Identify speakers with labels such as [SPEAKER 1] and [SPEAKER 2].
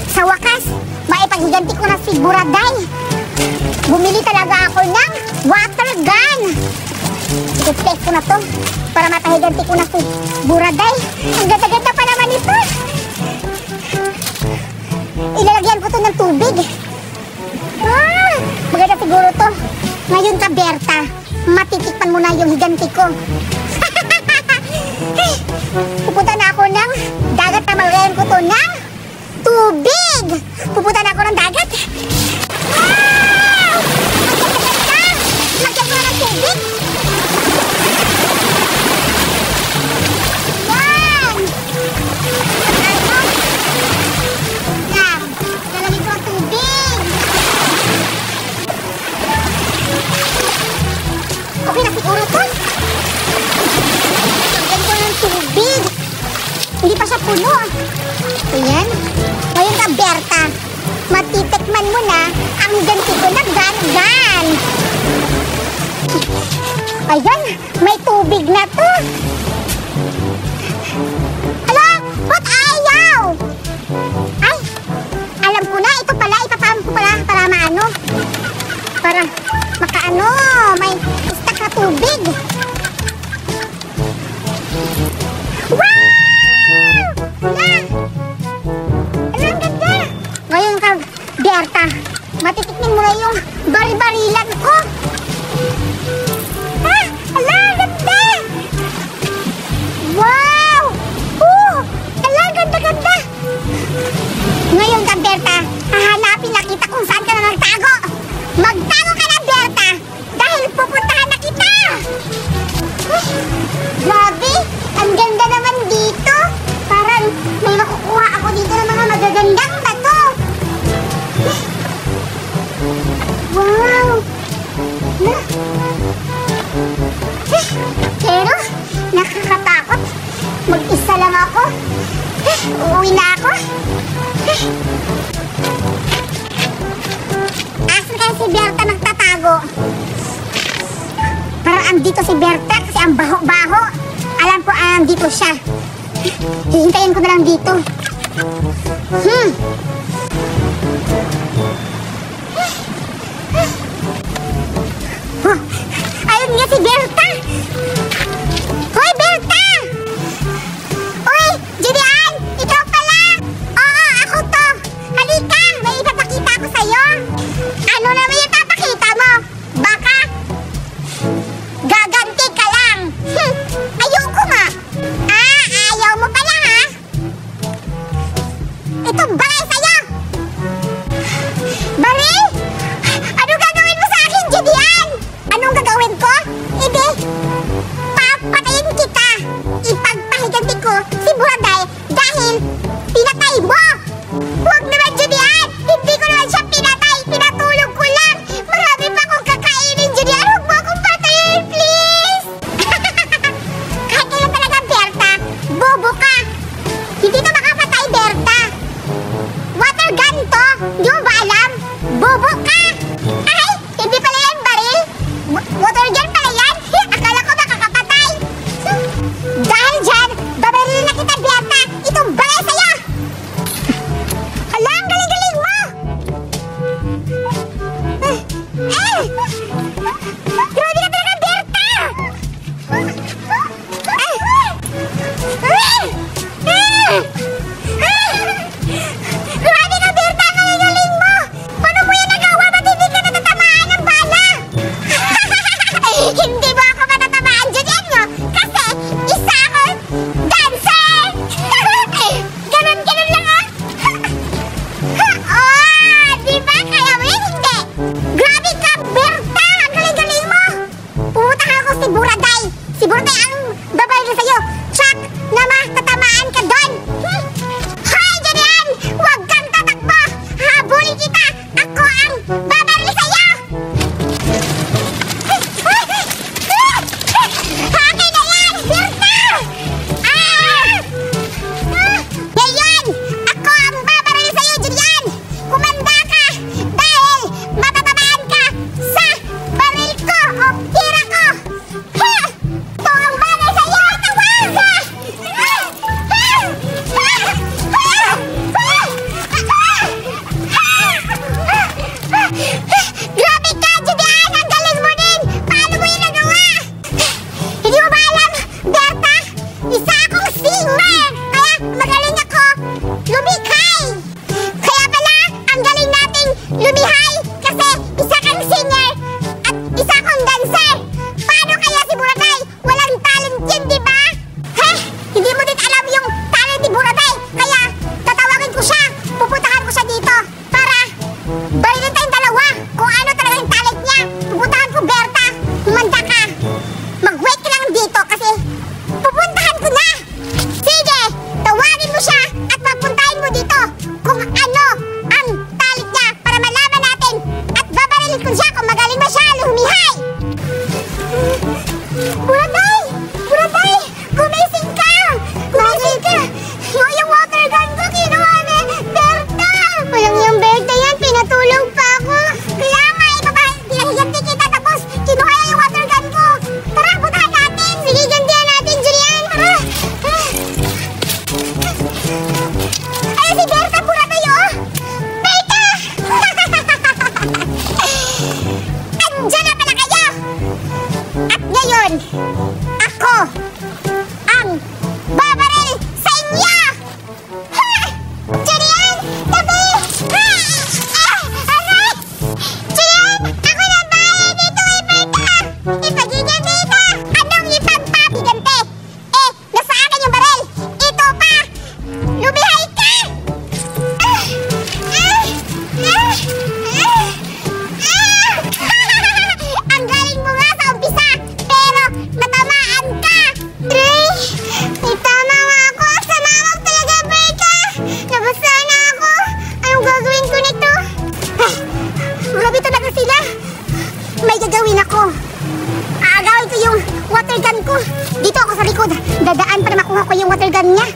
[SPEAKER 1] Sa wakas, maipaghiganti ko na si Buraday. Bumili talaga ako ng water gun. I-test ko na to para mapahiganti ko na si Buraday. Ang ganda-ganda pa naman ito. Ilalagyan ko to ng tubig. Maganda siguro to. Ngayon ka, Berta, matitikpan mo na yung higanti ko. Pupunta na ako ng dagat na malagayan ko to ng tubig. Pupunta na ako ng dagat. Lagyan ko na ng tubig. Yan. Yan. Lalagyan ko ng tubig. Okay na siguro to. Lagyan ko ng tubig. Hindi pa siya puno. Ayan. Ngayon ka, Berta, matitikman mo na ang ganti ko na gan-gan. Ayan, may tubig na to. Ala, ba't ayaw? Ay, alam ko na, ito pala, ipapam ko pala para maano. Para makaano, may istak na tubig. Wow! Ngayon ka, Berta, matitikmin mo na yung bari-barilan ko. Ala, ganda! Wow! Ala, ganda-ganda! Ngayon ka, Berta, hahanapin na kita kung saan ka na nagtago. Magtago ka na, Berta, dahil pupuntahan na kita! Grabe, ang ganda naman dito. Parang may makukuha ako dito ng mga magagandang bato. Wow! Pero, nakakatakot. Mag-isa lang ako. Uuwi na ako. Asan kaya si Berta nagtatago? Parang andito si Berta kasi ang baho-baho. Alam ko andito siya. Hihintayin ko na lang dito. Ayun nga si Berta. Hoy, Berta! Uy, Julian! Ikaw pala! Oo, ako to. Halika, may ipapakita ko sa'yo. Ano naman yung papakita mo? Baka gaganti ka lang. Ayoko nga. Ayaw mo pala, ha? Ito balay sa'yo. Balay? Ano gagawin mo sa akin, Julian? Anong gagawin ko? Hindi. Papatayin kita. Ipagpahiganti ko si Buraday dahil pinatay mo. Huwag naman, Julian. Hindi ko naman siya pinatay. Pinatulog ko lang. Marami pa akong kakainin, Julian. Huwag mo akong patayin, please. Kahit kailan talaga, Berta, bobo ka. Hindi ka makapatay, Berta. Water gun to. Hindi mo ba alam? Bobo ka. Ay, hindi pala yan baril. Water gun pala yan. Akala ko makakapatay. Dahil dyan, babaril na kita, Berta. Itong balay sa'yo. Hala, ang galing-galing mo. Grabe ka talaga, Berta. Grabe ka, Berta. Ang galing mo. Paano mo yan nagawa? Ba't hindi ka natatamaan ng bala? ko yung water gun niya.